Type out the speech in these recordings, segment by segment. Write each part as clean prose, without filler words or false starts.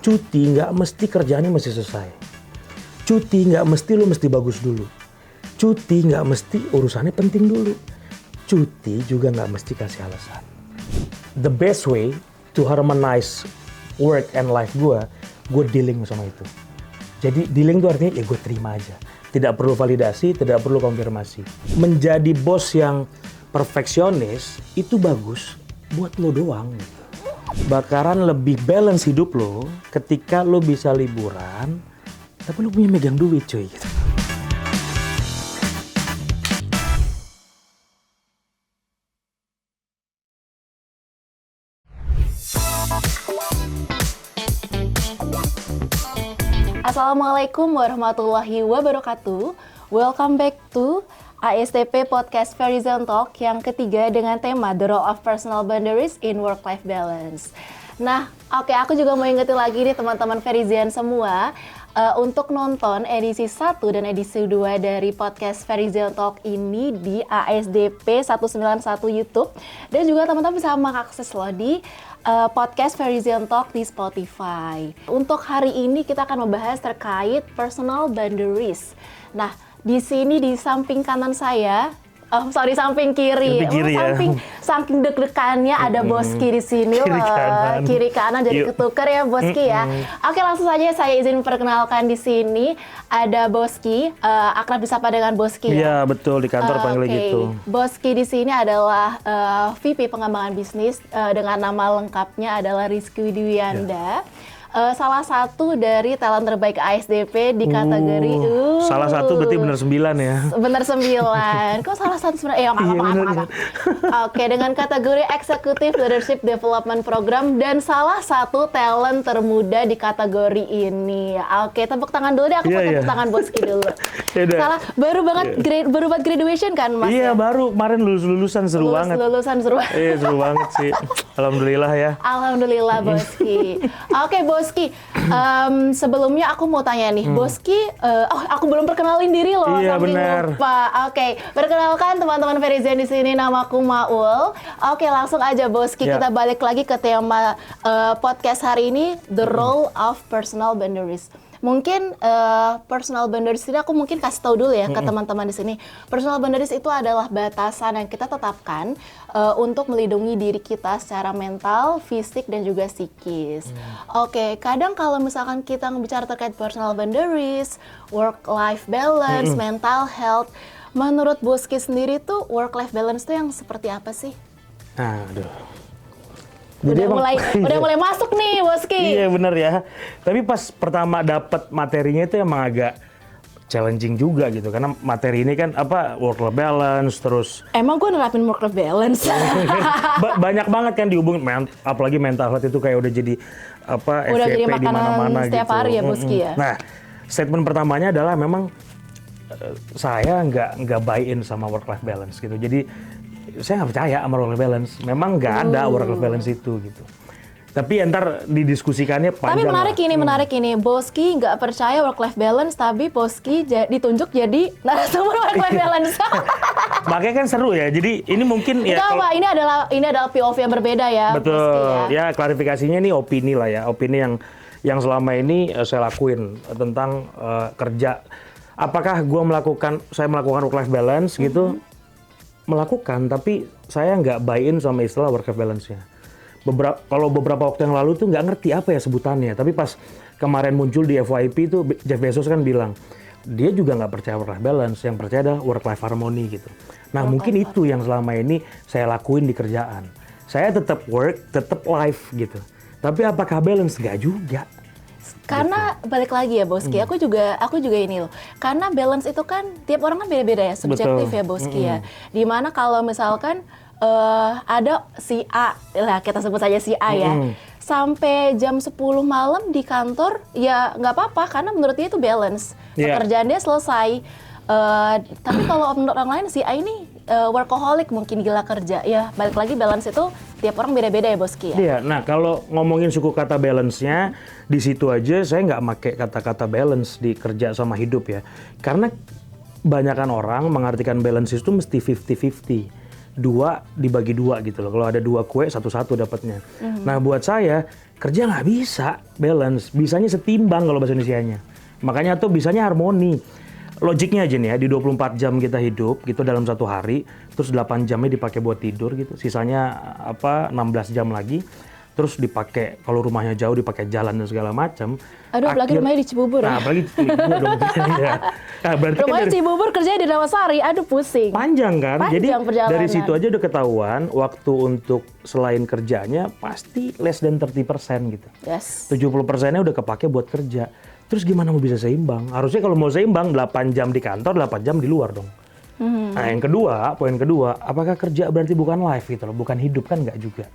Cuti nggak mesti kerjaannya mesti selesai. Cuti nggak mesti lo mesti bagus dulu. Cuti nggak mesti urusannya penting dulu. Cuti juga nggak mesti kasih alasan. The best way to harmonize work and life gue dealing sama itu. Jadi dealing itu artinya ya gue terima aja. Tidak perlu validasi, tidak perlu konfirmasi. Menjadi bos yang perfeksionis itu bagus buat lo doang gitu. Bakaran lebih balance hidup lo ketika lo bisa liburan, tapi lo punya megang duit cuy gitu. Assalamualaikum warahmatullahi wabarakatuh. Welcome back to ASTP Podcast Verizon Talk yang ketiga dengan tema The Role of Personal Boundaries in Work-Life Balance. Nah, aku juga mau ingetin lagi nih teman-teman Verizon semua untuk nonton edisi 1 dan edisi 2 dari podcast Verizon Talk ini di ASDP 191 YouTube. Dan juga teman-teman bisa mengakses loh di podcast Verizon Talk di Spotify. Untuk hari ini kita akan membahas terkait personal boundaries. Nah, di sini di samping kanan saya, samping kiri. Saking deg-degannya ada Boski di sini. Kiri kanan jadi ketuker ya Boski ya. Oke, langsung saja saya izin perkenalkan di sini ada Boski, akrab disapa dengan Boski. Iya, betul, di kantor panggilnya gitu. Boski di sini adalah VP pengembangan bisnis dengan nama lengkapnya adalah Rizky Widiwanda. Salah satu dari talent terbaik ASDP di kategori salah satu berarti bener 9 ya. Bener 9. Kok salah satu sebenarnya? Apa. Oke, dengan kategori Executive Leadership Development Program dan salah satu talent termuda di kategori ini. Oke, tepuk tangan dulu deh, aku mau tepuk tangan Boski dulu. Salah, baru buat graduation kan Mas? Iya, baru kemarin lulusan seru banget. Lulusan seru. Iya, seru banget sih. Alhamdulillah ya. Alhamdulillah Boski. Oke, Boski, sebelumnya aku mau tanya nih, Boski, aku belum perkenalin diri loh, iya, saking bener. lupa. Oke, perkenalkan teman-teman Verizon di sini, namaku Maul. Oke, langsung aja Boski, kita balik lagi ke tema podcast hari ini, The Role of Personal Boundaries. Mungkin personal boundaries ini aku mungkin kasih tahu dulu ya ke teman-teman di sini. Personal boundaries itu adalah batasan yang kita tetapkan untuk melindungi diri kita secara mental, fisik dan juga psikis. Oke, kadang kalau misalkan kita bicara terkait personal boundaries, work-life balance, mental health, menurut Boski sendiri tuh work-life balance tuh yang seperti apa sih? Aduh. Udah mulai masuk nih Boski. Iya bener ya. Tapi pas pertama dapat materinya itu emang agak challenging juga gitu. Karena materi ini kan work-life balance terus. Emang gue nerapin work-life balance? Banyak banget kan dihubungin, apalagi mental health itu kayak udah jadi udah FYP jadi di makanan mana-mana setiap gitu. hari ya Boski ya. Nah, statement pertamanya adalah memang saya nggak buy-in sama work-life balance gitu. Jadi saya nggak percaya sama work-life balance. Memang nggak ada work-life balance itu gitu. Tapi ntar didiskusikannya panjang. Tapi menarik ini. Boski nggak percaya work-life balance, tapi Boski ditunjuk jadi narasumber work-life balance. Makanya kan seru ya. Jadi ini mungkin ya. Ini adalah POV yang berbeda ya. Betul. Boski, ya klarifikasinya ini opini lah ya. Opini yang selama ini saya lakuin tentang kerja. Apakah saya melakukan work-life balance gitu? Melakukan, tapi saya nggak buy-in sama istilah work-life balance-nya. Kalau beberapa waktu yang lalu tuh nggak ngerti apa ya sebutannya, tapi pas kemarin muncul di FYP itu Jeff Bezos kan bilang, dia juga nggak percaya work-life balance, yang percaya adalah work-life harmony gitu. Nah mungkin itu yang selama ini saya lakuin di kerjaan. Saya tetap work, tetap life gitu. Tapi apakah balance? Nggak juga. Karena balik lagi ya Boski, aku juga ini loh. Karena balance itu kan tiap orang kan beda-beda ya, subjektif ya Boski ya. Dimana kalau misalkan ada si A, lah kita sebut saja si A ya, sampai jam 10 malam di kantor ya nggak apa-apa karena menurut dia itu balance. Pekerjaan dia selesai. Tapi kalau menurut orang lain si A ini workaholic, mungkin gila kerja. Ya balik lagi balance itu tiap orang beda-beda ya Boski ya. Iya, nah kalau ngomongin suku kata balance-nya, di situ aja saya nggak pakai kata-kata balance di kerja sama hidup ya. Karena banyakan orang mengartikan balance itu mesti 50-50. 2 dibagi 2 gitu loh. Kalau ada 2 kue, 1-1 dapatnya. Nah buat saya, Kerja nggak bisa balance, bisanya setimbang kalau bahasa Indonesianya. Makanya tuh bisanya harmoni. Logiknya aja nih ya, di 24 jam kita hidup gitu dalam satu hari, terus 8 jamnya dipakai buat tidur gitu, sisanya 16 jam lagi, terus dipakai kalau rumahnya jauh dipakai jalan dan segala macam. Aduh, apalagi rumahnya di Cibubur. Nah, apalagi Cibubur dong. Ya. Nah, berarti Rumahnya kan Cibubur, kerjanya di Dawasari, aduh pusing. panjang kan? Panjang Jadi perjalanan. dari situ aja udah ketahuan waktu untuk selain kerjanya pasti less than 30% gitu. Yes. 70%-nya udah kepake buat kerja. Terus gimana mau bisa seimbang? Harusnya kalau mau seimbang 8 jam di kantor, 8 jam di luar dong. Nah yang kedua, poin kedua, apakah kerja berarti bukan life gitu loh, bukan hidup kan nggak juga.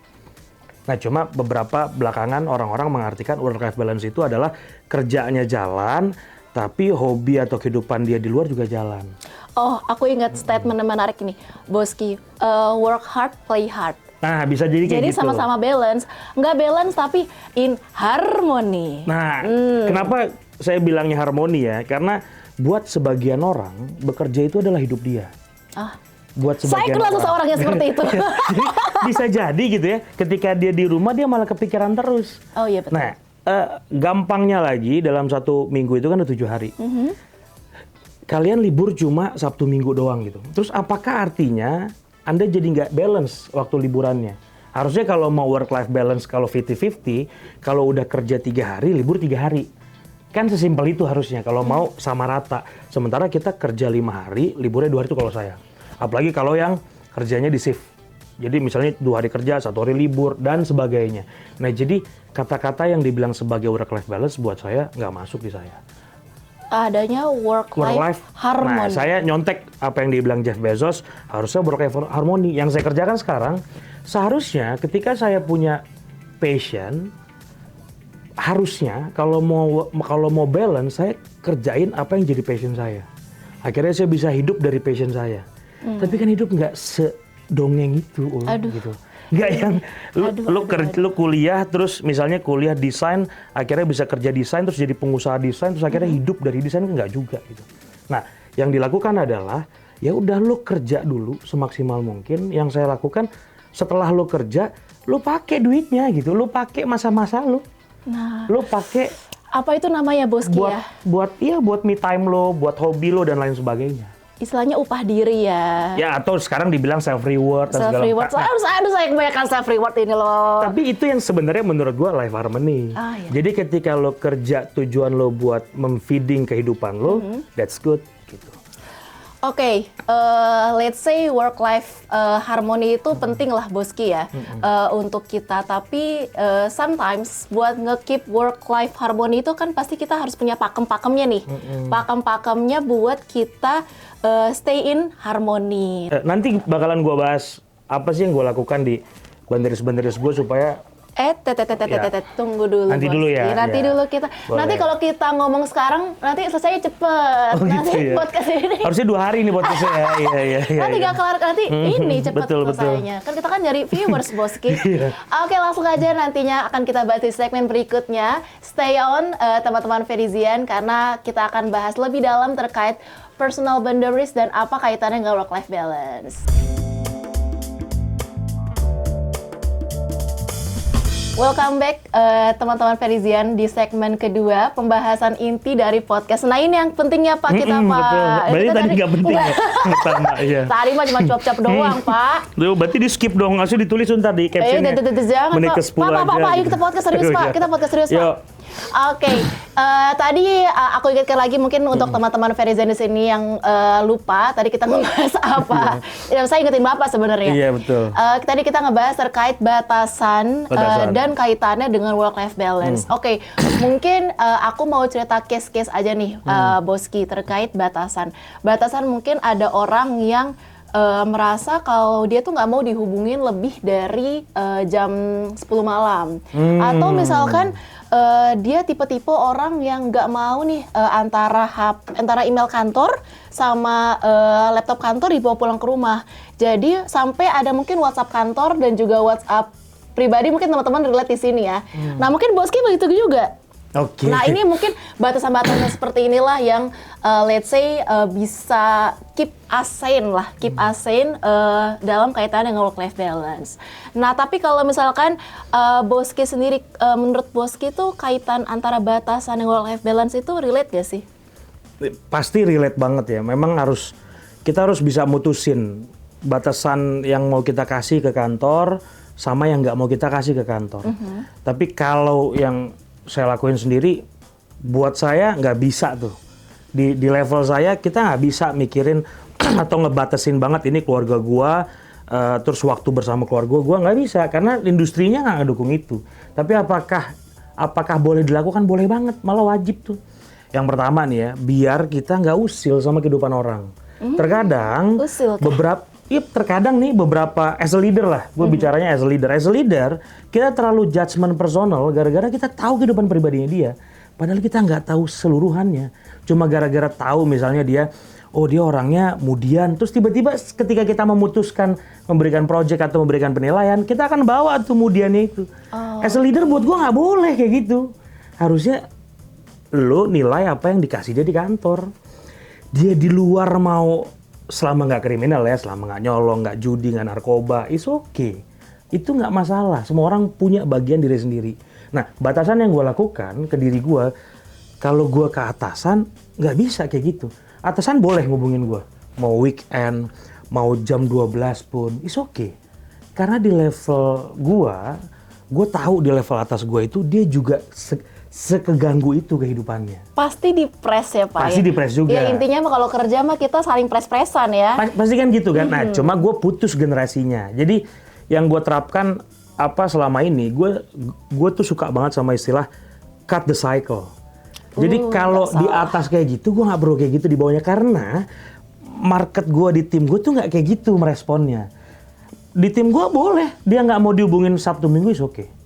Nah cuma beberapa belakangan orang-orang mengartikan work-life balance itu adalah kerjanya jalan, tapi hobi atau kehidupan dia di luar juga jalan. Oh, aku ingat statement menarik ini, Boski, work hard, play hard. Nah bisa jadi kayak Jadi gitu. sama-sama balance, nggak balance tapi in harmony. Nah, kenapa saya bilangnya harmoni ya? Karena buat sebagian orang bekerja itu adalah hidup dia. Ah, Buat saya sebagian kenal seseorang yang seperti itu. Jadi, bisa jadi gitu ya. Ketika dia di rumah dia malah kepikiran terus. Oh iya betul. Nah, gampangnya lagi dalam 1 minggu itu kan ada 7 hari. Kalian libur cuma Sabtu Minggu doang gitu. Terus apakah artinya Anda jadi nggak balance waktu liburannya? Harusnya kalau mau work-life balance kalau 50-50, kalau udah kerja 3 hari, libur 3 hari. Kan sesimpel itu harusnya kalau mau sama rata. Sementara kita kerja 5 hari, liburnya 2 hari itu kalau saya. Apalagi kalau yang kerjanya di shift. Jadi misalnya 2 hari kerja, 1 hari libur, dan sebagainya. Nah jadi kata-kata yang dibilang sebagai work-life balance buat saya nggak masuk di saya. Adanya work-life harmony. Nah, saya nyontek apa yang dibilang Jeff Bezos, harusnya work-life harmony. Yang saya kerjakan sekarang, seharusnya ketika saya punya passion, harusnya kalau mau balance, saya kerjain apa yang jadi passion saya. Akhirnya saya bisa hidup dari passion saya. Tapi kan hidup nggak sedongeng itu, gitu. Nggak yang lu kuliah terus misalnya kuliah desain, akhirnya bisa kerja desain terus jadi pengusaha desain terus akhirnya hidup dari desain, nggak juga gitu. Nah, yang dilakukan adalah ya udah lu kerja dulu semaksimal mungkin. Yang saya lakukan setelah lu kerja, lu pakai duitnya gitu, lu pakai masa-masa lu. Nah, Lu pakai apa itu namanya Boski ya? buat me time lo, buat hobi lo dan lain sebagainya. Istilahnya upah diri ya. Ya atau sekarang dibilang self reward dan Self segala reward. macam. Saya kebanyakan self reward ini loh. Tapi itu yang sebenarnya menurut gua life harmony. Ah, iya. Jadi ketika lo kerja tujuan lo buat memfeeding kehidupan lo, that's good gitu. Oke, let's say work-life harmony itu penting lah Boski ya untuk kita. Tapi sometimes buat nge-keep work-life harmony itu kan pasti kita harus punya pakem-pakemnya nih. Pakem-pakemnya buat kita stay in harmony. Nanti bakalan gua bahas apa sih yang gua lakukan di banderis-banderis gua supaya Tunggu dulu. Nanti Boski. dulu ya, Nanti ya. dulu kita. Boleh. Nanti kalau kita ngomong sekarang, nanti selesai cepet. Oh, gitu Nanti ya. podcast ini. Harusnya 2 hari nih podcastnya ya. Iya. Nanti gak kelar, nanti ini cepet Betul. selesainya. Kan kita kan nyari viewers, Boski. Iya. Oke, langsung aja nantinya akan kita bahas di segmen berikutnya. Stay on, teman-teman Verizian, karena kita akan bahas lebih dalam terkait personal boundaries dan apa kaitannya dengan work-life balance. Welcome back teman-teman Verizian di segmen kedua, pembahasan inti dari podcast. Nah ini yang pentingnya Pak kita Pak. Betul. Berarti Kita tadi nggak penting ya? Pertama, iya. Tadi mah cuma cuap-cuap doang Pak. Tuh, berarti di skip dong, langsung ditulis ntar di captionnya. Jangan Menit Pak. ke-10 aja. Pak, ayo kita podcast serius Pak. Kita podcast serius Pak. Yuk. Oke, tadi aku ingatkan lagi mungkin untuk teman-teman Verizian di sini yang lupa tadi kita ngebahas apa. Ya, saya ingetin Bapak sebenarnya. Iya, betul. Tadi kita ngebahas terkait batasan. Dan kaitannya dengan work-life balance. Oke, mungkin aku mau cerita case-case aja nih, Boski, terkait batasan. Batasan mungkin ada orang yang merasa kalau dia tuh nggak mau dihubungin lebih dari jam 10 malam. Atau misalkan dia tipe-tipe orang yang nggak mau nih antara email kantor sama laptop kantor dibawa pulang ke rumah. Jadi sampai ada mungkin WhatsApp kantor dan juga WhatsApp pribadi, mungkin teman-teman relate di sini ya. Nah mungkin Boski begitu juga. Oke. Nah ini mungkin batasan-batasan seperti inilah yang let's say bisa keep us sane dalam kaitan dengan work-life balance. Nah tapi kalau misalkan Boski sendiri, menurut Boski itu kaitan antara batasan dan work-life balance itu relate gak sih? Pasti relate banget ya. Memang kita harus bisa mutusin batasan yang mau kita kasih ke kantor sama yang nggak mau kita kasih ke kantor. Tapi kalau yang saya lakuin sendiri, buat saya nggak bisa tuh. Di level saya, kita nggak bisa mikirin atau ngebatasin banget ini keluarga gua, terus waktu bersama keluarga gua nggak bisa. Karena industrinya nggak ngedukung itu. Tapi apakah boleh dilakukan? Boleh banget, malah wajib tuh. Yang pertama nih ya, biar kita nggak usil sama kehidupan orang. Terkadang, terkadang nih beberapa, as a leader lah, gue bicaranya as a leader, kita terlalu judgement personal gara-gara kita tahu kehidupan pribadinya dia, padahal kita nggak tahu seluruhannya, cuma gara-gara tahu misalnya dia orangnya mudian, terus tiba-tiba ketika kita memutuskan memberikan project atau memberikan penilaian, kita akan bawa tuh mudiannya itu. As a leader buat gue nggak boleh kayak gitu, harusnya lo nilai apa yang dikasih dia di kantor, dia di luar mau selama nggak kriminal ya, selama nggak nyolong, nggak judi, nggak narkoba, it's okay. Itu nggak masalah. Semua orang punya bagian diri sendiri. Nah, batasan yang gue lakukan ke diri gue, kalau gue ke atasan, nggak bisa kayak gitu. Atasan boleh ngubungin gue. Mau weekend, mau jam 12 pun, it's okay. Karena di level gue tahu di level atas gue itu, dia juga sekeganggu itu kehidupannya. Pasti dipres ya Pak? Pasti dipres juga. Ya intinya kalau kerja mah kita saling pres-presan ya. Pasti kan gitu kan. Nah cuma gue putus generasinya. Jadi yang gue terapkan selama ini, gue tuh suka banget sama istilah cut the cycle. Jadi kalau di atas kayak gitu, gue nggak perlu kayak gitu di bawahnya. Karena market gue di tim gue tuh nggak kayak gitu meresponnya. Di tim gue boleh, dia nggak mau dihubungin Sabtu Minggu, is oke.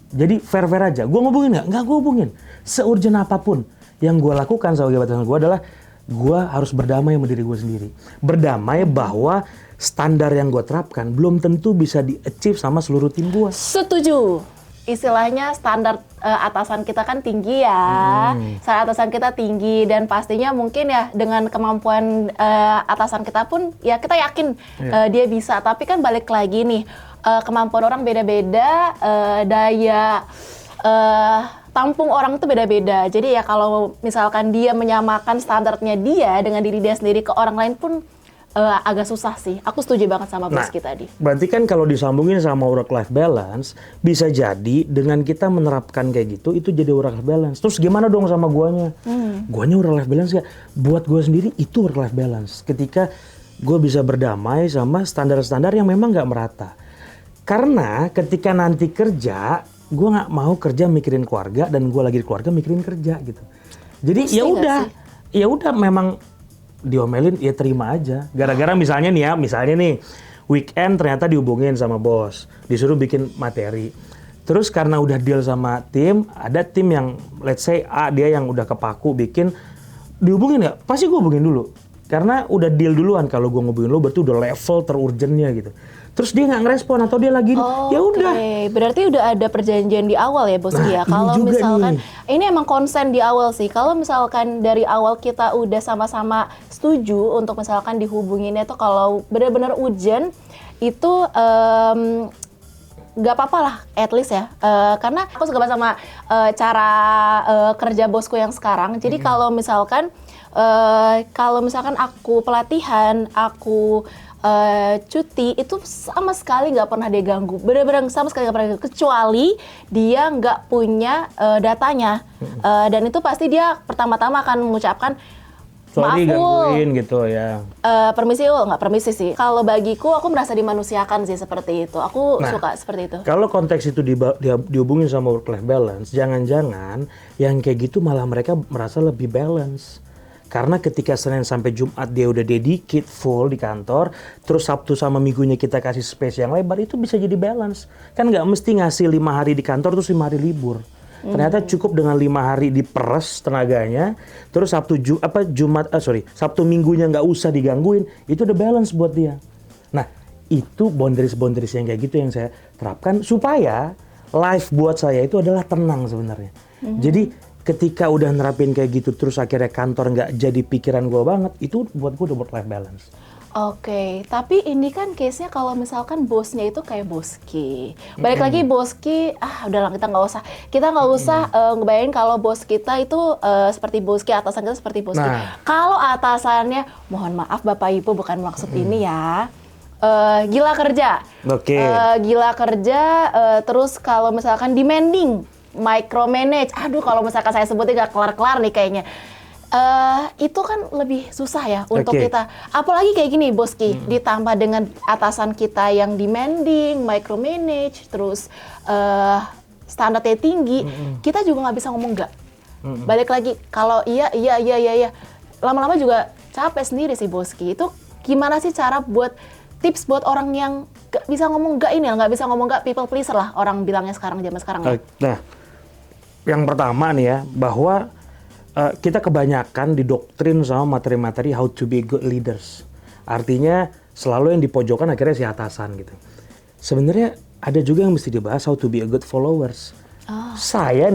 Jadi fair-fair aja. Gue ngubungin nggak? Nggak gue hubungin. Se-urgent apapun. Yang gue lakukan sebagai batasan gue adalah gue harus berdamai sama diri gue sendiri. Berdamai bahwa standar yang gue terapkan belum tentu bisa di-achieve sama seluruh tim gue. Setuju. Istilahnya standar atasan kita kan tinggi ya. Standar atasan kita tinggi dan pastinya mungkin ya dengan kemampuan atasan kita pun ya kita yakin dia bisa. Tapi kan balik lagi nih, kemampuan orang beda-beda, daya tampung orang itu beda-beda. Jadi ya kalau misalkan dia menyamakan standarnya dia dengan diri dia sendiri ke orang lain pun agak susah sih. Aku setuju banget sama Boski tadi. Berarti kan kalau disambungin sama work-life balance, bisa jadi dengan kita menerapkan kayak gitu, itu jadi work-life balance. Terus gimana dong sama guanya? Guanya work-life balance ya? Buat gua sendiri itu work-life balance. Ketika gua bisa berdamai sama standar-standar yang memang nggak merata. Karena ketika nanti kerja, gue nggak mau kerja mikirin keluarga dan gue lagi di keluarga mikirin kerja gitu. Jadi ya udah memang diomelin ya terima aja. Gara-gara misalnya nih weekend ternyata dihubungin sama bos, disuruh bikin materi. Terus karena udah deal sama tim, ada tim yang let's say A dia yang udah kepaku bikin, dihubungin nggak? Pasti gue hubungin dulu. Karena udah deal duluan, kalau gue ngubungin lo berarti udah level terurgentnya gitu. Terus dia nggak ngerespon atau dia lagi ya udah. Berarti udah ada perjanjian di awal ya Boski ya. Kalau misalkan ini emang konsen di awal sih. Kalau misalkan dari awal kita udah sama-sama setuju untuk misalkan dihubunginnya tuh kalau benar-benar urgent itu nggak apa-apa lah, at least ya. Karena aku suka banget sama cara kerja bosku yang sekarang. Jadi kalau misalkan aku pelatihan, aku cuti itu sama sekali nggak pernah dia ganggu, bener-bener sama sekali nggak pernah ganggu, kecuali dia nggak punya datanya, dan itu pasti dia pertama-tama akan mengucapkan sorry gangguin gitu ya. Permisi nggak permisi sih. Kalau bagiku aku merasa dimanusiakan sih seperti itu. Aku suka seperti itu. Kalau konteks itu dihubungin sama work-life balance, jangan-jangan yang kayak gitu malah mereka merasa lebih balance. Karena ketika Senin sampai Jumat dia udah dedicate full di kantor, terus Sabtu sama Minggunya kita kasih space yang lebar, itu bisa jadi balance. Kan nggak mesti ngasih 5 hari di kantor terus 5 hari libur. Ternyata cukup dengan 5 hari diperes tenaganya, terus Sabtu Minggunya nggak usah digangguin, itu udah balance buat dia. Nah, itu boundaries yang kayak gitu yang saya terapkan supaya life buat saya itu adalah tenang sebenarnya. Jadi ketika udah nerapin kayak gitu terus akhirnya kantor nggak jadi pikiran gue banget, itu buat gue udah work life balance. Oke, tapi ini kan case-nya kalau misalkan bosnya itu kayak Boski. Balik lagi Boski, udahlah kita nggak usah ngebayangin kalau bos kita itu seperti Boski, atasan kita seperti Boski. Nah. Kalau atasannya, mohon maaf Bapak Ibu bukan maksud ini ya, gila kerja. Oke. Gila kerja, terus kalau misalkan demanding, micromanage, kalau misalkan saya sebutnya nggak kelar-kelar nih kayaknya. Itu kan lebih susah ya untuk kita. Apalagi kayak gini Boski, ditambah dengan atasan kita yang demanding, micromanage, terus standarnya tinggi, kita juga nggak bisa ngomong enggak. Balik lagi, kalau iya, lama-lama juga capek sendiri sih Boski. Itu gimana sih cara buat tips buat orang yang nggak bisa ngomong enggak ini, nggak bisa ngomong enggak, people pleaser lah orang bilangnya sekarang, zaman sekarang ya. Nah, yang pertama nih ya, bahwa kita kebanyakan didoktrin sama materi-materi how to be good leaders. Artinya selalu yang di pojokan akhirnya si atasan gitu. Sebenarnya ada juga yang mesti dibahas how to be a good followers. Saya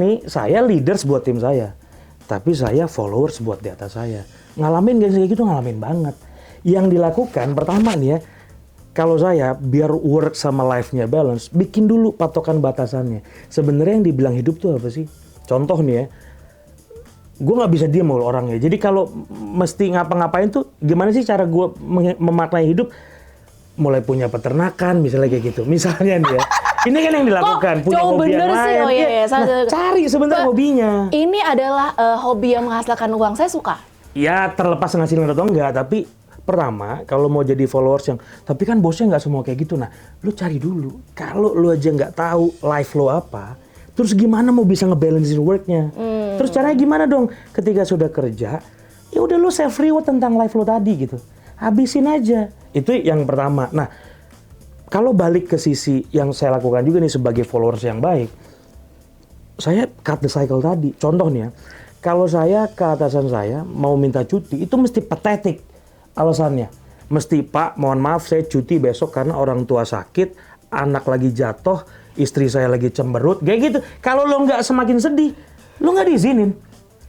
leaders buat tim saya. Tapi saya followers buat di atas saya. Ngalamin kayak gitu, ngalamin banget. Yang dilakukan pertama nih ya, kalau saya biar work sama life-nya balance, bikin dulu patokan batasannya. Sebenarnya yang dibilang hidup tuh apa sih? Contoh nih ya, gue nggak bisa diem sama orangnya. Jadi kalau mesti ngapa-ngapain tuh gimana sih cara gue memaknai hidup? Mulai punya peternakan misalnya kayak gitu. Misalnya nih ya. Ini kan yang dilakukan, punya hobi yang lain. Nah, cari sebenarnya hobinya. Ini adalah hobi yang menghasilkan uang, saya suka. Ya terlepas ngasilin atau enggak, tapi pertama kalau mau jadi followers yang, tapi kan bosnya nggak semua kayak gitu. Nah, lu cari dulu. Kalau lu aja nggak tahu life lo apa, terus gimana mau bisa ngebalancein worknya? Terus caranya gimana dong? Ketika sudah kerja, ya udah lu self reward tentang life lo tadi gitu. Habisin aja. Itu yang pertama. Nah, kalau balik ke sisi yang saya lakukan juga nih sebagai followers yang baik, saya cut the cycle tadi. Contoh nih ya, kalau saya ke atasan saya mau minta cuti, itu mesti patetik alasannya. Mesti, Pak, mohon maaf saya cuti besok karena orang tua sakit, anak lagi jatuh, istri saya lagi cemberut, kayak gitu. Kalau lo nggak semakin sedih, lo nggak diizinin.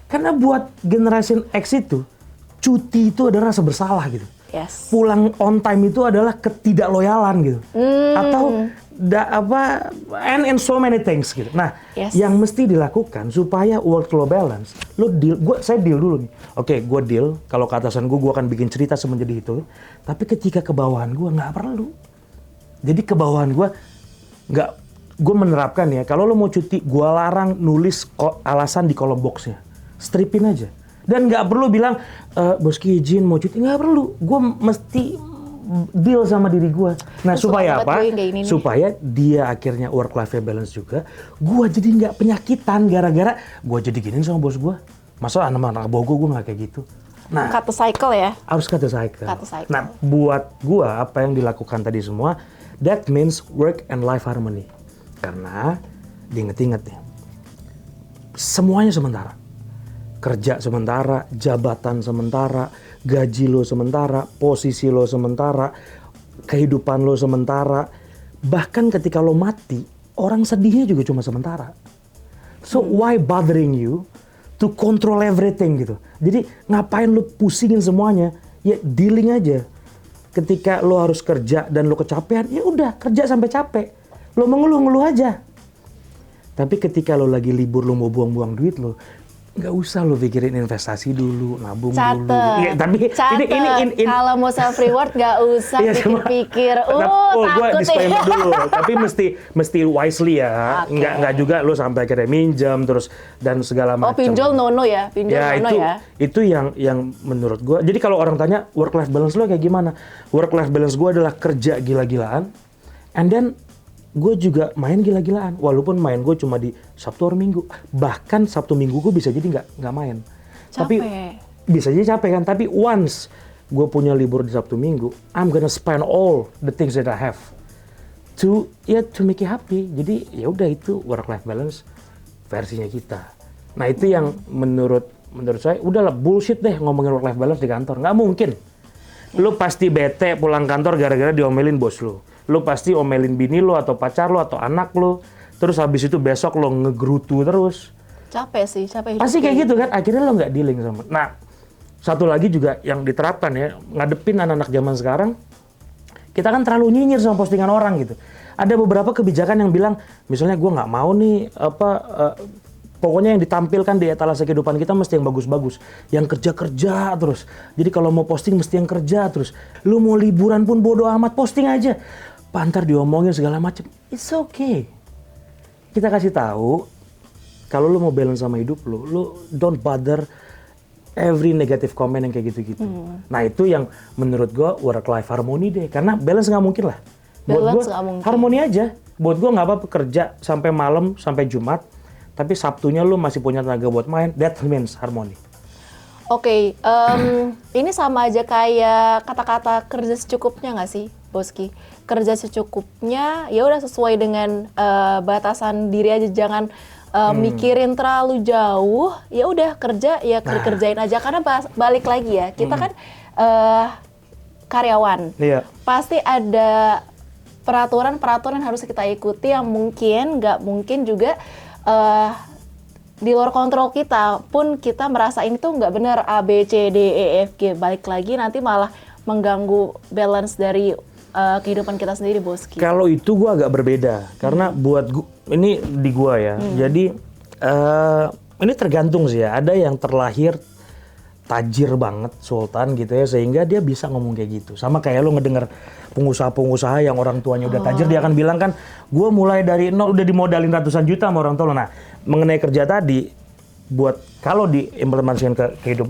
Karena buat generasi X itu, cuti itu adalah rasa bersalah gitu. Yes. Pulang on time itu adalah ketidakloyalan gitu. Atau and so many things gitu. Nah, yang mesti dilakukan supaya work lo balance, lo deal, saya deal dulu nih. Oke, gue deal, kalau ke atasan gue akan bikin cerita semenjadi itu. Tapi ketika ke bawahan gue nggak perlu. Jadi ke bawahan gue nggak, gue menerapkan ya, kalau lo mau cuti, gue larang nulis alasan di kolom boxnya. Stripin aja. Dan nggak perlu bilang, Boski izin mau cuti, nggak perlu. Gue mesti deal sama diri gue. Nah, supaya apa? Supaya dia akhirnya work-life balance juga. Gue jadi nggak penyakitan gara-gara gue jadi giniin sama bos gue. Masa anak-anak bogo gue nggak kayak gitu. Nah, cut the cycle ya? Harus cut the cycle. Nah, buat gue apa yang dilakukan tadi semua, that means work and life harmony. Karena, diinget-inget nih, semuanya sementara. Kerja sementara, jabatan sementara, gaji lo sementara, posisi lo sementara, kehidupan lo sementara. Bahkan ketika lo mati, orang sedihnya juga cuma sementara. So why bothering you to control everything gitu. Jadi ngapain lo pusingin semuanya? Ya dealing aja. Ketika lo harus kerja dan lo kecapean, ya udah kerja sampai capek. Lo mengeluh-ngeluh aja. Tapi ketika lo lagi libur, lo mau buang-buang duit lo, nggak usah lo pikirin investasi dulu, nabung dulu. Ya, tapi ini kalau mau self reward nggak usah pikir-pikir. Gue disclaimer dulu. Tapi mesti wisely ya. Nggak juga lo sampai akhirnya minjem terus dan segala macam. Pinjol nono ya, Itu yang menurut gue. Jadi kalau orang tanya work life balance lo kayak gimana? Work life balance gue adalah kerja gila-gilaan, and then gue juga main gila-gilaan, walaupun main gue cuma di Sabtu atau Minggu. Bahkan Sabtu Minggu gue bisa jadi nggak main. Tapi bisa jadi capek kan. Tapi once gue punya libur di Sabtu Minggu, I'm gonna spend all the things that I have to make you happy. Jadi ya udah, itu work life balance versinya kita. Nah itu yang menurut saya udahlah bullshit deh ngomongin work life balance di kantor. Nggak mungkin. Lu pasti bete pulang kantor gara-gara diomelin bos lu. Lu pasti omelin bini lu atau pacar lu atau anak lu. terus habis itu besok lo ngegerutu terus. Capek sih, capek hidup. Pasti kayak gitu kan, akhirnya lo nggak dealing sama. Nah, satu lagi juga yang diterapkan ya, ngadepin anak-anak zaman sekarang, kita kan terlalu nyinyir sama postingan orang gitu. Ada beberapa kebijakan yang bilang, misalnya gue nggak mau nih pokoknya yang ditampilkan di etalase kehidupan kita mesti yang bagus-bagus, yang kerja-kerja terus. Jadi kalau mau posting mesti yang kerja terus. Lu mau liburan pun bodo amat, posting aja. Pantar diomongin segala macam. It's okay. Kita kasih tahu kalau lu mau balance sama hidup lu don't bother every negative comment yang kayak gitu-gitu. Nah itu yang menurut gue work life harmony deh, karena balance nggak mungkin lah. Buat gue harmoni aja. Buat gue nggak apa-apa kerja sampai malam sampai Jumat, tapi Sabtunya lu masih punya tenaga buat main. That means harmoni. Oke, ini sama aja kayak kata-kata kerja secukupnya nggak sih, Boski? Kerja secukupnya, ya udah sesuai dengan batasan diri aja, jangan mikirin terlalu jauh. Ya udah kerja, ya kerjain aja. Karena balik lagi ya, kita kan karyawan. Iya. Pasti ada peraturan-peraturan yang harus kita ikuti yang mungkin, nggak mungkin juga di luar kontrol kita pun kita merasa ini tuh nggak benar, A, B, C, D, E, F, G. Balik lagi nanti malah mengganggu balance dari kehidupan kita sendiri, Boski. Kalau itu gua agak berbeda, karena buat gua, ini di gua ya, jadi ini tergantung sih ya, ada yang terlahir tajir banget, sultan gitu ya, sehingga dia bisa ngomong kayak gitu. Sama kayak lo ngedenger pengusaha-pengusaha yang orang tuanya udah tajir, dia akan bilang kan, gue mulai dari nol udah dimodalin ratusan juta sama orang tua lo. Nah, mengenai kerja tadi, buat kalau diimplementasikan ke hidup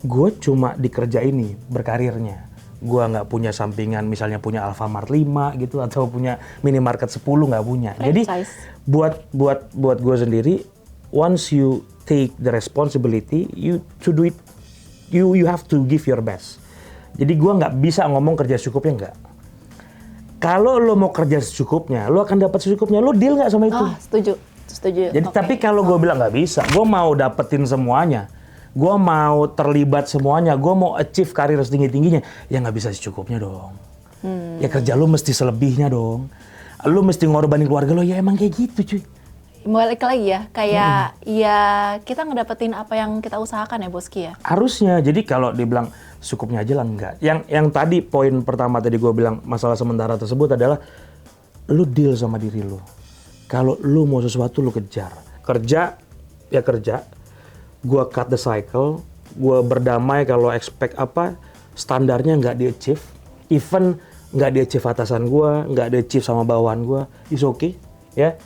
gue cuma di kerja ini berkarirnya. Gue nggak punya sampingan, misalnya punya Alfamart 5 gitu, atau punya minimarket 10, nggak punya. Jadi buat gue sendiri, once you take the responsibility, you to do it, you have to give your best. Jadi gue nggak bisa ngomong kerja secukupnya, nggak. Kalau lo mau kerja secukupnya, lo akan dapat secukupnya. Lo deal nggak sama itu? Setuju. Jadi tapi kalau gue bilang nggak bisa, gue mau dapetin semuanya, gue mau terlibat semuanya, gue mau achieve karir setinggi-tingginya, ya nggak bisa secukupnya dong. Ya kerja lo mesti selebihnya dong. Lo mesti ngorbanin keluarga lo, ya emang kayak gitu cuy. Balik lagi ya, kayak ya kita ngedapetin apa yang kita usahakan ya, Boski ya? Harusnya. Jadi kalau dibilang cukupnya aja lah, enggak. Yang tadi poin pertama tadi gue bilang masalah sementara tersebut adalah lu deal sama diri lu. Kalau lu mau sesuatu lu kejar. Kerja ya kerja. Gue cut the cycle. Gue berdamai kalau expect apa standarnya nggak di-achieve. Even nggak di-achieve atasan gue, nggak di-achieve sama bawahan gue, is okay ya.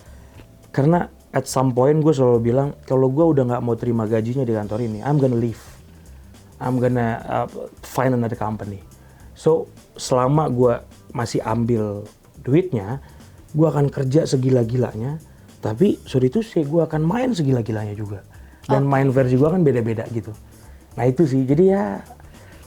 Karena at some point gue selalu bilang, kalau gue udah nggak mau terima gajinya di kantor ini, I'm gonna leave. I'm gonna find another company. So, selama gue masih ambil duitnya, gue akan kerja segila-gilanya. Tapi, sorry to say, gue akan main segila-gilanya juga. Dan main versi gue kan beda-beda gitu. Nah itu sih, jadi ya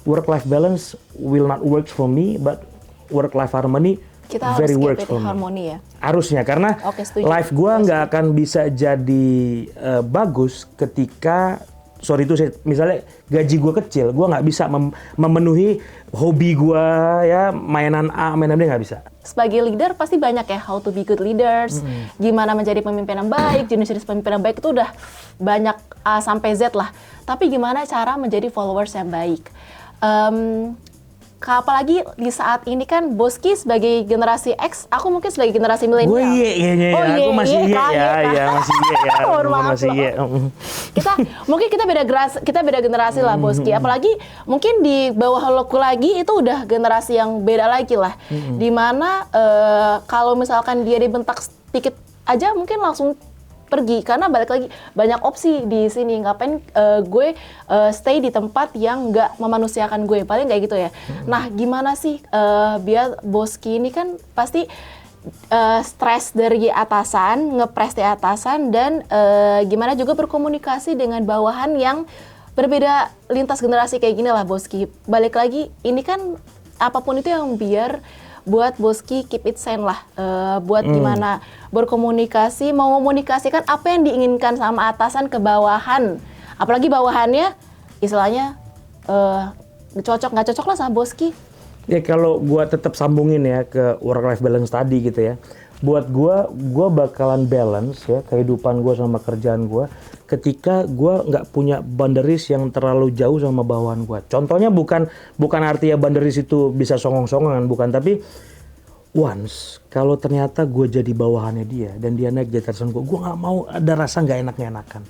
work-life balance will not work for me, but work-life harmony kita very harus works for me. harmoni ya. Harusnya, karena life gue nggak akan bisa jadi bagus ketika, sorry itu misalnya gaji gue kecil, gue nggak bisa memenuhi hobi gue ya, mainan A, mainan B, nggak bisa. Sebagai leader pasti banyak ya, how to be good leaders, gimana menjadi pemimpin yang baik, jenis-jenis pemimpin yang baik itu udah banyak A sampai Z lah. Tapi gimana cara menjadi followers yang baik? Apalagi di saat ini kan Boski sebagai generasi X, aku mungkin sebagai generasi milenial. Gue kayaknya ya, aku masih masih kita beda generasi lah Boski. Apalagi mungkin di bawah loku lagi itu udah generasi yang beda lagi lah. Dimana kalau misalkan dia dibentak sedikit aja mungkin langsung pergi, karena balik lagi banyak opsi di sini, ngapain gue stay di tempat yang nggak memanusiakan gue, paling kayak gitu ya. Nah gimana sih biar Boski ini kan pasti stres dari atasan, ngepres di atasan, dan gimana juga berkomunikasi dengan bawahan yang berbeda lintas generasi kayak gini lah Boski. Balik lagi ini kan apapun itu yang biar buat Boski keep it sane lah, buat gimana berkomunikasi, mau komunikasikan apa yang diinginkan sama atasan ke bawahan, apalagi bawahannya istilahnya nggak cocok lah sama Boski. Ya kalau gua tetap sambungin ya ke work life balance tadi gitu ya, Buat gue bakalan balance ya kehidupan gue sama kerjaan gue ketika gue nggak punya boundaries yang terlalu jauh sama bawahan gue. Contohnya bukan artinya boundaries itu bisa songong-songongan, bukan, tapi once kalau ternyata gue jadi bawahannya dia dan dia naik di atasan gue nggak mau ada rasa nggak enakan.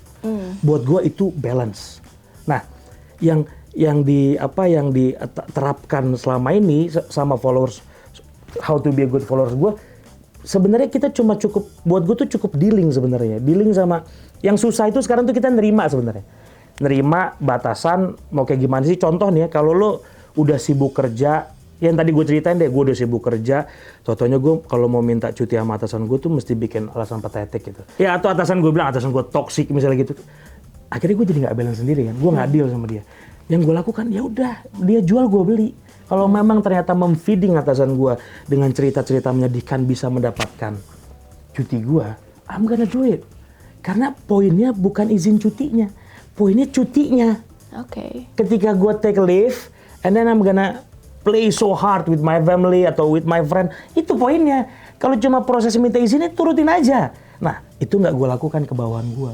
Buat gue itu balance. Nah, yang diterapkan selama ini sama followers, how to be a good followers gue, sebenarnya kita buat gue tuh cukup dealing sama yang susah itu sekarang tuh kita nerima batasan mau kayak gimana sih. Contoh nih ya, kalau lo udah sibuk kerja, yang tadi gue ceritain deh, gue udah sibuk kerja, contohnya gue kalau mau minta cuti sama atasan gue tuh mesti bikin alasan patetik gitu. Ya atau atasan gue bilang atasan gue toksik misalnya gitu. Akhirnya gue jadi nggak balance sendiri kan, gue nggak deal sama dia. Yang gue lakukan ya udah, dia jual gue beli. Kalau memang ternyata memfeeding atasan gue dengan cerita-cerita menyedihkan bisa mendapatkan cuti gue, I'm gonna do it. Karena poinnya bukan izin cutinya, poinnya cutinya. Oke. Ketika gue take leave, and then I'm gonna play so hard with my family atau with my friend, itu poinnya. Kalau cuma proses minta izinnya turutin aja. Nah, itu nggak gue lakukan ke bawahan gue.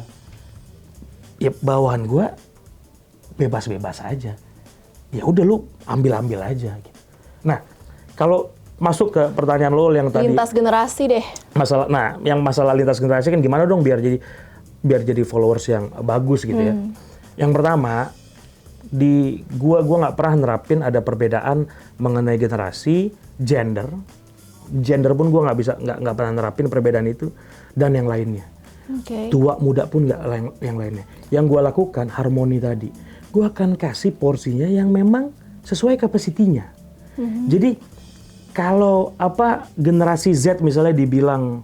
Ya bawahan gue bebas-bebas aja. Ya udah lu ambil aja gitu. Nah, kalau masuk ke pertanyaan lo yang tadi Lintas generasi deh. masalah lintas generasi kan gimana dong biar jadi followers yang bagus gitu ya. Yang pertama, gua nggak pernah nerapin ada perbedaan mengenai generasi, gender pun gua nggak pernah nerapin perbedaan itu, dan yang lainnya. Tua muda pun nggak yang lainnya. Yang gua lakukan harmoni tadi. Gua akan kasih porsinya yang memang sesuai kapasitinya. Jadi kalau generasi Z misalnya dibilang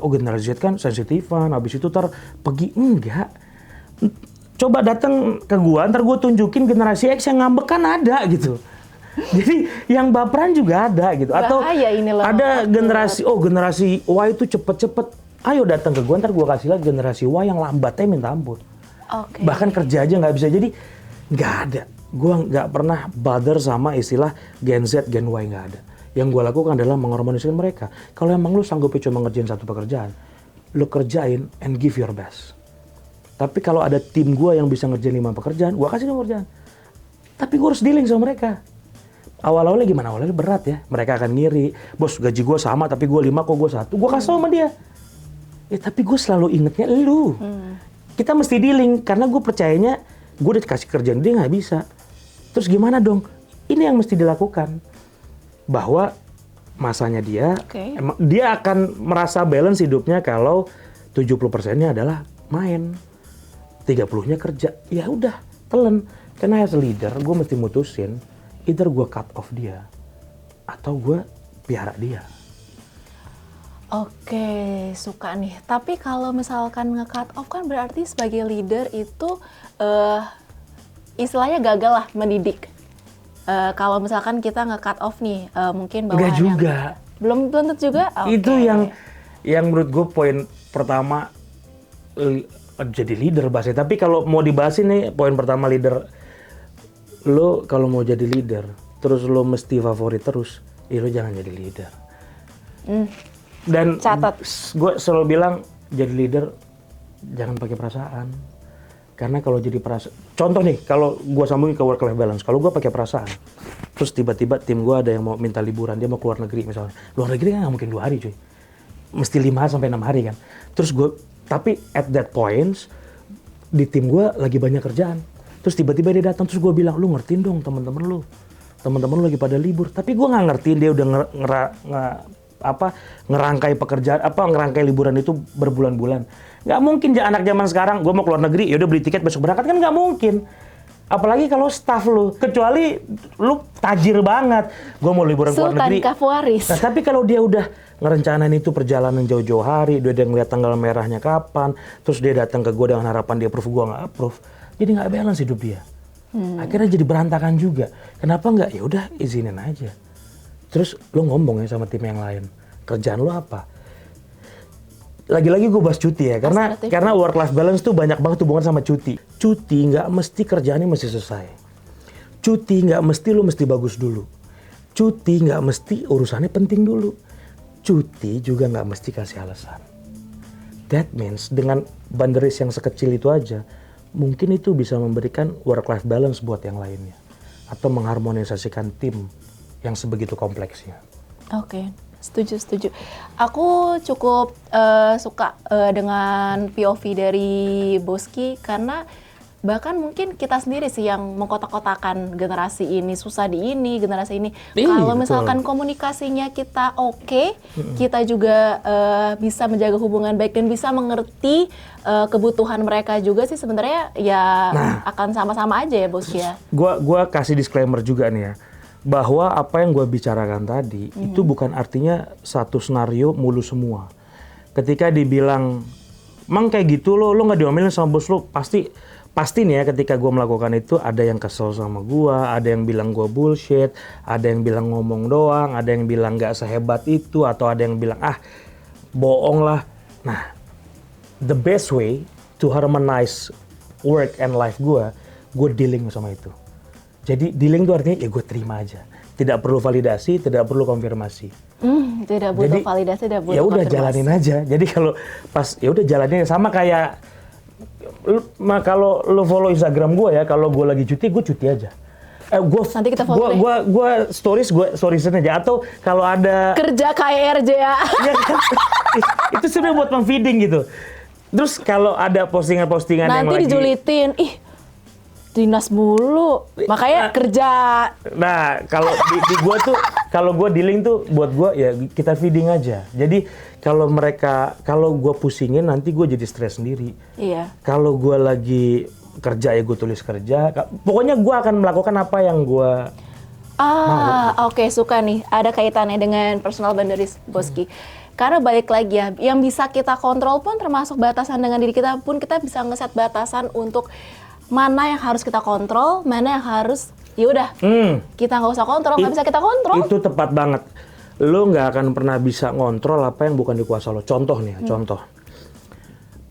generasi Z kan sensitifan, habis itu pergi, enggak. Coba datang ke gua, ntar gua tunjukin generasi X yang ngambek kan ada gitu. Jadi yang baperan juga ada gitu. Atau ada generasi Y itu cepet-cepet. Ayo datang ke gua, ntar gua kasih lihat generasi Y yang lambatnya minta ampun. Bahkan kerja aja nggak bisa. Jadi nggak ada. Gua nggak pernah bother sama istilah Gen Z, Gen Y, nggak ada. Yang gue lakukan adalah mengharmoniskan mereka. Kalau emang lu sanggup cuma ngerjain satu pekerjaan, lu kerjain and give your best. Tapi kalau ada tim gue yang bisa ngerjain 5 pekerjaan, gue kasih 5 pekerjaan. Tapi gue harus dealing sama mereka. Awal-awalnya gimana? Awalnya berat ya. Mereka akan ngiri, bos gaji gue sama tapi gue 5 kok gue 1. Gue kasih sama dia. Ya tapi gue selalu ingetnya lu. Kita mesti dealing karena gue percayanya gue udah kasih kerjaan dia nggak bisa. Terus gimana dong? Ini yang mesti dilakukan. Bahwa masanya dia akan merasa balance hidupnya kalau 70%-nya adalah main, 30-nya kerja. Ya udah, telan. Karena as a leader, gue mesti mutusin either gue cut off dia atau gue piara dia. Oke, suka nih. Tapi kalau misalkan nge-cut off kan berarti sebagai leader itu istilahnya gagal lah mendidik. Kalau misalkan kita nge-cut off nih, mungkin bawahan Enggak juga. Belum tentu juga? Itu yang menurut gue poin pertama jadi leader bahasnya. Tapi kalau mau dibahas ini, poin pertama leader, lo kalau mau jadi leader, terus lo mesti favorit terus, ya lo jangan jadi leader. Dan catat. Gue selalu bilang, jadi leader jangan pakai perasaan. Karena kalau jadi perasaan, contoh nih, kalau gue sambungin ke work life balance, kalau gue pakai perasaan, terus tiba-tiba tim gue ada yang mau minta liburan, dia mau keluar negeri misalnya. Luar negeri kan nggak mungkin 2 hari cuy, mesti 5 sampai 6 hari kan. Terus tapi at that point, di tim gue lagi banyak kerjaan. Terus tiba-tiba dia datang, terus gue bilang, lu ngertiin dong teman-teman lu lagi pada libur. Tapi gue nggak ngertiin dia udah ngerangkai pekerjaan, ngerangkai liburan itu berbulan-bulan. Nggak mungkin anak zaman sekarang, gue mau keluar negeri, ya udah beli tiket besok berangkat, kan nggak mungkin. Apalagi kalau staff lu, kecuali lu tajir banget, gue mau liburan keluar negeri. Sultan Kafuaris. Nah, tapi kalau dia udah ngerencanain itu perjalanan jauh-jauh hari, dia udah ngeliat tanggal merahnya kapan, terus dia datang ke gue dengan harapan dia approve, gue nggak approve, jadi nggak balance hidup dia. Akhirnya jadi berantakan juga. Kenapa nggak? Ya udah izinin aja. Terus lu ngomong ya sama tim yang lain, kerjaan lu apa? Lagi-lagi gue bahas cuti ya, karena work life balance tuh banyak banget hubungan sama cuti. Cuti nggak mesti kerjaannya mesti selesai. Cuti nggak mesti lu mesti bagus dulu. Cuti nggak mesti urusannya penting dulu. cuti juga nggak mesti kasih alasan. That means dengan boundaries yang sekecil itu aja, mungkin itu bisa memberikan work-life balance buat yang lainnya. Atau mengharmonisasikan tim yang sebegitu kompleksnya. Oke, setuju. Aku cukup suka dengan POV dari Boski karena bahkan mungkin kita sendiri sih yang mengkotak-kotakan generasi ini susah di ini, generasi ini. Kalau misalkan komunikasinya kita oke, kita juga bisa menjaga hubungan baik dan bisa mengerti kebutuhan mereka juga sih sebenarnya ya akan sama-sama aja ya Boski ya. Gua kasih disclaimer juga nih ya, bahwa apa yang gue bicarakan tadi itu bukan artinya satu skenario mulu semua. Ketika dibilang, "Mang kayak gitu lo nggak diomelin sama bos lo," pasti nih ya ketika gue melakukan itu ada yang kesel sama gue, ada yang bilang gue bullshit, ada yang bilang ngomong doang, ada yang bilang nggak sehebat itu, atau ada yang bilang bohong lah. Nah, the best way to harmonize work and life gue dealing sama itu. Jadi dealing itu artinya ya gue terima aja, tidak perlu validasi, tidak perlu konfirmasi. Tidak butuh validasi, tidak butuh ya udah konfirmasi. Jalanin aja. Jadi kalau pas ya udah jalanin, sama kayak kalau lo follow Instagram gue ya, kalau gue lagi cuti, gue cuti aja. Nanti kita follow deh. Gue storiesin aja. Atau kalau ada kerja KRJ ya. Ya kan, itu sebenarnya buat memfeeding gitu. Terus kalau ada postingan-postingan yang nanti lagi dijulitin, dinas mulu, makanya kerja. Nah, kalau di gue tuh, kalau gue dealing tuh buat gue ya kita feeding aja. Jadi kalau gue pusingin nanti gue jadi stres sendiri. Iya. Kalau gue lagi kerja ya gue tulis kerja. Pokoknya gue akan melakukan apa yang gue mau. Oke, suka nih. Ada kaitannya dengan personal boundaries, Boski. Karena balik lagi ya, yang bisa kita kontrol pun termasuk batasan dengan diri kita pun, kita bisa ngeset batasan untuk mana yang harus kita kontrol, mana yang harus ya udah kita nggak usah kontrol, nggak bisa kita kontrol. Itu tepat banget. Lo nggak akan pernah bisa ngontrol apa yang bukan di kuasa lo. Contoh nih, contoh.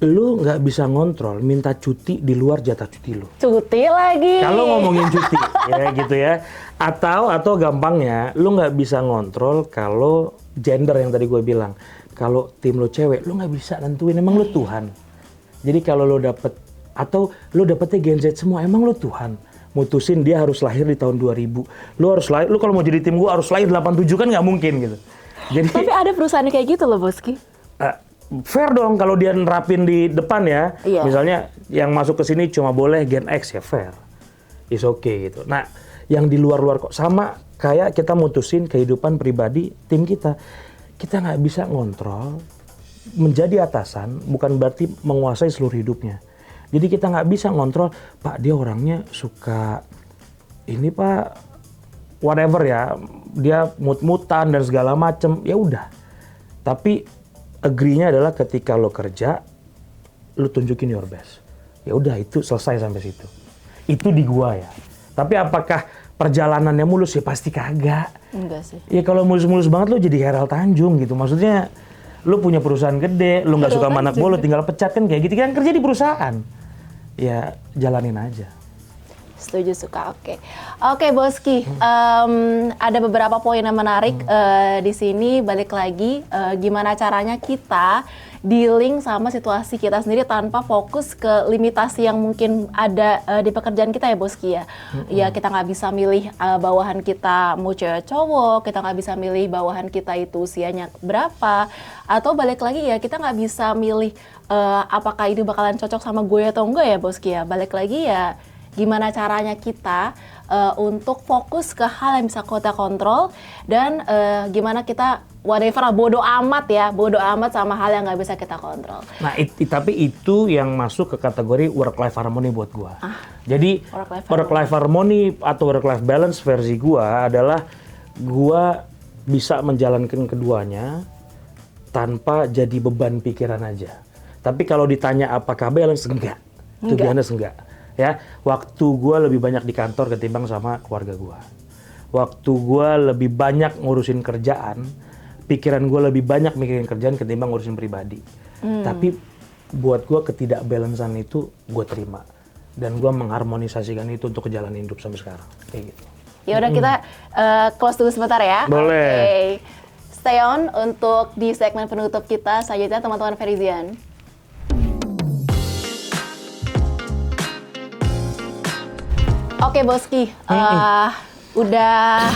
Lo nggak bisa ngontrol minta cuti di luar jatah cuti lo. Cuti lagi. Kalau ngomongin cuti, ya gitu ya. Atau gampangnya, lo nggak bisa ngontrol kalau gender yang tadi gue bilang. Kalau tim lo cewek, lo nggak bisa nentuin. Emang lo Tuhan. Jadi kalau lo dapet, atau lo dapetnya Gen Z semua, emang lo Tuhan. Mutusin dia harus lahir di tahun 2000. Lu kalau mau jadi tim gua harus lahir 87 kan nggak mungkin gitu. Jadi tapi ada perusahaan kayak gitu loh, Boski. Fair dong kalau dia nerapin di depan ya. Iya. Misalnya yang masuk ke sini cuma boleh Gen X ya fair. Is okay gitu. Nah, yang di luar-luar kok sama kayak kita mutusin kehidupan pribadi tim kita. Kita nggak bisa ngontrol. Menjadi atasan bukan berarti menguasai seluruh hidupnya. Jadi kita nggak bisa ngontrol, Pak dia orangnya suka ini Pak, whatever ya, dia mut-mutan dan segala macem, ya udah. Tapi agree-nya adalah ketika lo kerja, lo tunjukin your best. Ya udah itu selesai sampai situ. Itu di gua ya. Tapi apakah perjalanannya mulus ya pasti kagak. Enggak sih. Ya kalau mulus-mulus banget lo jadi Herald Tanjung gitu, maksudnya. Lo punya perusahaan gede, lo nggak suka sama anak lo, tinggal pecat kan kayak gitu kan kerja di perusahaan. Ya jalanin aja. Setuju, suka. Oke Boski, ada beberapa poin yang menarik di sini. Balik lagi, gimana caranya kita dealing sama situasi kita sendiri tanpa fokus ke limitasi yang mungkin ada di pekerjaan kita ya Boski ya. Ya kita nggak bisa milih bawahan kita mau cewek cowok, kita nggak bisa milih bawahan kita itu usianya berapa, atau balik lagi ya kita nggak bisa milih apakah ini bakalan cocok sama gue atau enggak ya Boski ya. Balik lagi ya gimana caranya kita untuk fokus ke hal yang bisa kita kontrol dan gimana kita whatever bodo amat sama hal yang nggak bisa kita kontrol. Nah, tapi itu yang masuk ke kategori work-life harmony buat gua. Jadi work-life harmony atau work-life balance versi gua adalah gua bisa menjalankan keduanya tanpa jadi beban pikiran aja. Tapi kalau ditanya apakah balance, enggak. To be honest, enggak. Ya, waktu gua lebih banyak di kantor ketimbang sama keluarga gua. Waktu gua lebih banyak ngurusin kerjaan, pikiran gue lebih banyak mikirin kerjaan ketimbang ngurusin pribadi. Tapi buat gue ketidakbalansan itu gue terima. Dan gue mengharmonisasikan itu untuk kejalanan hidup sampai sekarang. Kayak gitu. Ya udah kita close dulu sebentar ya. Boleh. Okay. stay on untuk di segmen penutup kita selanjutnya teman-teman Verizian. Oke Boski, udah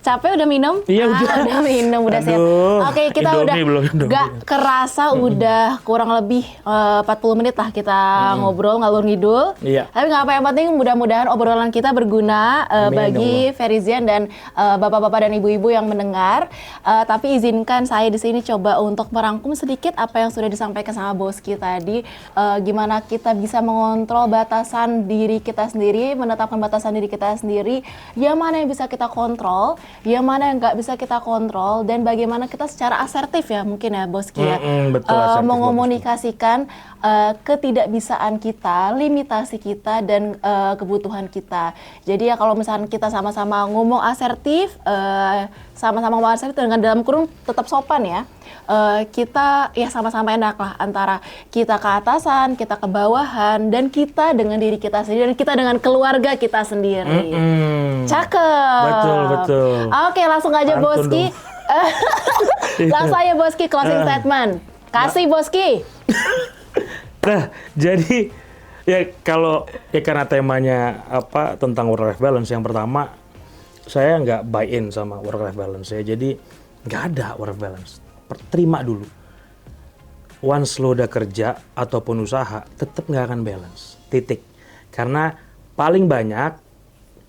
capek udah minum? Iya udah minum, udah siap. Oke, kita Indomie udah gak kerasa udah kurang lebih 40 menit lah kita ngobrol ngalur ngidul. Iya. Tapi nggak apa yang penting mudah-mudahan obrolan kita berguna bagi Verizian dan bapak-bapak dan ibu-ibu yang mendengar. Tapi izinkan saya di sini coba untuk merangkum sedikit apa yang sudah disampaikan sama Boski tadi. Gimana kita bisa mengontrol batasan diri kita sendiri, menetapkan batasan diri kita sendiri. Yang mana yang bisa kita kontrol, yang mana yang nggak bisa kita kontrol, dan bagaimana kita secara asertif ya mungkin ya Boski ya, betul, asertif, mengomunikasikan ketidakbisaan kita, limitasi kita, dan kebutuhan kita. Jadi ya kalau misalnya kita sama-sama ngomong asertif, sama-sama ngomong asertif dengan dalam kurung tetap sopan ya, kita ya sama-sama enak lah antara kita ke atasan, kita ke bawahan, dan kita dengan diri kita sendiri, dan kita dengan keluarga kita sendiri. Cakep. Betul. Oke, langsung aja Boski. Langsung aja Boski closing statement. Kasih Boski. Nah, jadi ya kalau ya karena temanya apa tentang work life balance, yang pertama saya nggak buy in sama work life balance ya. Jadi nggak ada work life balance. Terima dulu. Once lo udah kerja ataupun usaha, tetap nggak akan balance. Titik. Karena paling banyak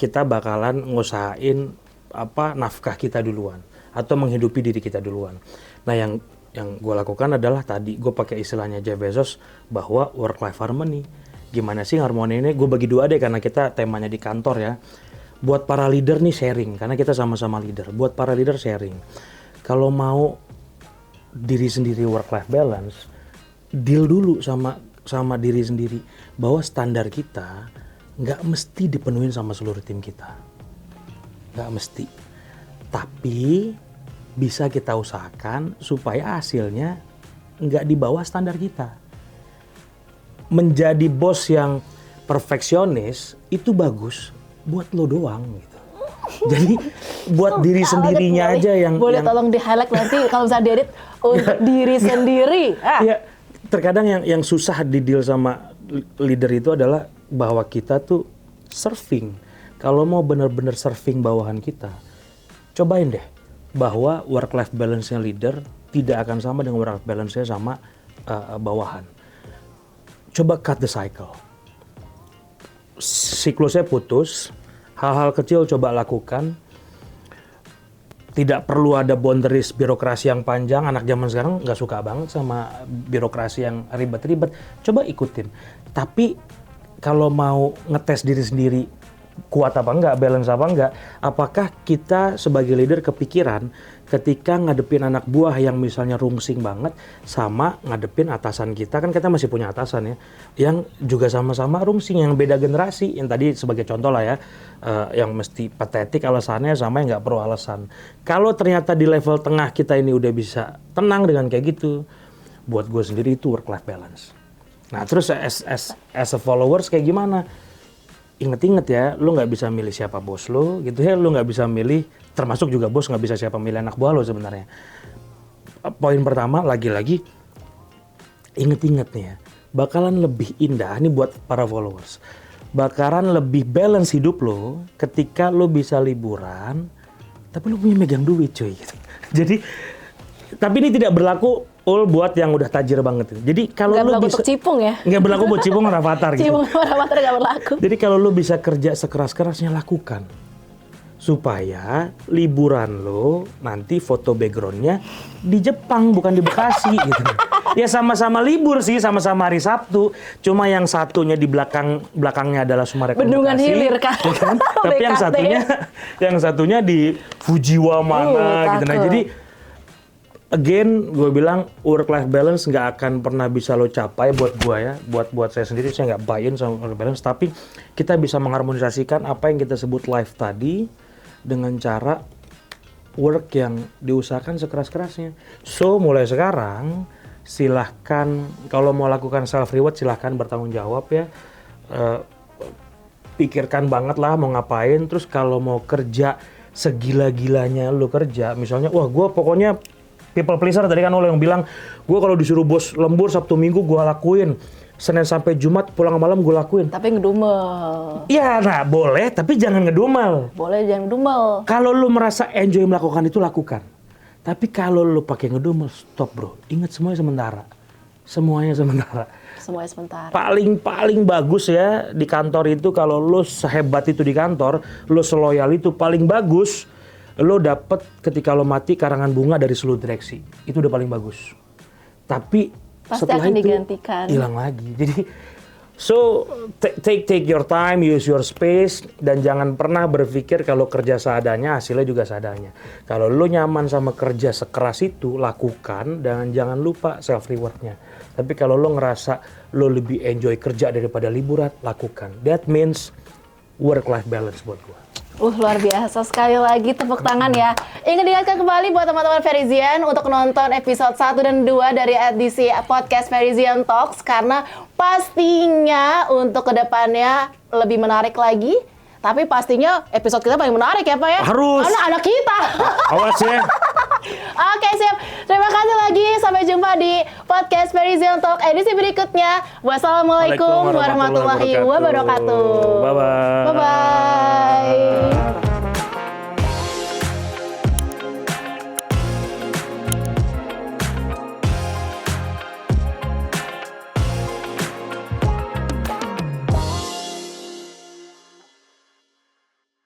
kita bakalan ngusahain apa nafkah kita duluan atau menghidupi diri kita duluan. Nah, yang gue lakukan adalah tadi gue pakai istilahnya Jeff Bezos bahwa work life harmony. Gimana sih harmoni ini? Gue bagi dua deh karena kita temanya di kantor ya. Buat para leader nih sharing karena kita sama-sama leader. Buat para leader sharing. Kalau mau diri sendiri work life balance, deal dulu sama diri sendiri bahwa standar kita nggak mesti dipenuhin sama seluruh tim kita. Nggak mesti. Tapi bisa kita usahakan supaya hasilnya nggak di bawah standar kita. Menjadi bos yang perfeksionis itu bagus buat lo doang gitu. Jadi buat diri sendirinya aja yang... Boleh tolong di-highlight nanti kalau misalnya diedit untuk diri sendiri. Iya, terkadang yang susah di-deal sama leader itu adalah bahwa kita tuh surfing. Kalau mau benar-benar surfing bawahan kita, cobain deh bahwa work-life balance-nya leader tidak akan sama dengan work-life balance-nya sama bawahan. Coba cut the cycle. Siklusnya putus, hal-hal kecil coba lakukan. Tidak perlu ada boundaries birokrasi yang panjang. Anak zaman sekarang nggak suka banget sama birokrasi yang ribet-ribet. Coba ikutin. Tapi kalau mau ngetes diri sendiri kuat apa enggak, balance apa enggak, apakah kita sebagai leader kepikiran ketika ngadepin anak buah yang misalnya rungsing banget sama ngadepin atasan kita, kan kita masih punya atasan ya, yang juga sama-sama rungsing, yang beda generasi, yang tadi sebagai contoh lah ya, yang mesti patetik alasannya sama yang nggak perlu alasan. Kalau ternyata di level tengah kita ini udah bisa tenang dengan kayak gitu, buat gue sendiri itu work-life balance. Nah terus as a followers kayak gimana? Ingat-ingat ya, lu nggak bisa milih siapa bos lu, gitu ya, lu nggak bisa milih, termasuk juga bos nggak bisa siapa milih anak buah lu sebenarnya. Poin pertama, lagi-lagi, inget-inget nih ya, bakalan lebih indah, ini buat para followers, bakalan lebih balance hidup lo ketika lo bisa liburan, tapi lo punya megang duit cuy, gitu. Jadi, tapi ini tidak berlaku buat yang udah tajir banget. Jadi kalau lu bisa untuk cipung ya. Nggak berlaku buat cipung Rafathar gitu. Cipung Rafathar nggak berlaku. Jadi kalau lu bisa kerja sekeras-kerasnya lakukan. Supaya liburan lo nanti foto backgroundnya di Jepang bukan di Bekasi gitu. Ya sama-sama libur sih, sama-sama hari Sabtu. Cuma yang satunya di belakangnya adalah Sumarekon Bendungan Bekasi, Hilir kan. ya kan? Tapi yang satunya di Fujiwa mana gitu. Nah jadi again, gue bilang work-life balance nggak akan pernah bisa lo capai buat gue ya. Buat saya sendiri, saya nggak buy-in sama work-life balance. Tapi kita bisa mengharmonisasikan apa yang kita sebut life tadi dengan cara work yang diusahakan sekeras-kerasnya. So, mulai sekarang, silahkan kalau mau lakukan self-reward, silahkan bertanggung jawab ya. Pikirkan banget lah mau ngapain. Terus kalau mau kerja segila-gilanya lo kerja, misalnya, wah gue pokoknya people pleaser tadi kan lo yang bilang, gue kalau disuruh bos lembur Sabtu Minggu gue lakuin, Senin sampai Jumat pulang malam gue lakuin. Tapi ngedumel. Iya, nah boleh, tapi jangan ngedumel. Boleh jangan ngedumel. Kalau lo merasa enjoy melakukan itu, lakukan. Tapi kalau lo pakai ngedumel, stop bro. Ingat semuanya sementara. Semuanya sementara. Semuanya sebentar. Paling bagus ya di kantor itu, kalau lo sehebat itu di kantor, lo seloyal itu, paling bagus lo dapet ketika lo mati karangan bunga dari seluruh direksi. Itu udah paling bagus. Tapi pasti setelah akan itu digantikan. hilang lagi. Jadi so take your time, use your space, dan jangan pernah berpikir kalau kerja seadanya hasilnya juga seadanya. Kalau lo nyaman sama kerja sekeras itu, lakukan, dan jangan lupa self rewardnya. Tapi kalau lo ngerasa lo lebih enjoy kerja daripada liburan, lakukan. That means work-life balance buat gua. Luar biasa, sekali lagi tepuk tangan ya. Ingin diingatkan kembali buat teman-teman Verizian untuk nonton episode 1 dan 2 dari edisi podcast Verizian Talks, karena pastinya untuk kedepannya lebih menarik lagi. Tapi pastinya episode kita paling menarik ya Pak ya? Harus. Karena anak kita. Awas ya. Oke, siap. Terima kasih lagi. Sampai jumpa di podcast Verizian Talk edisi berikutnya. Wassalamualaikum warahmatullahi wabarakatuh. Bye-bye. Bye-bye.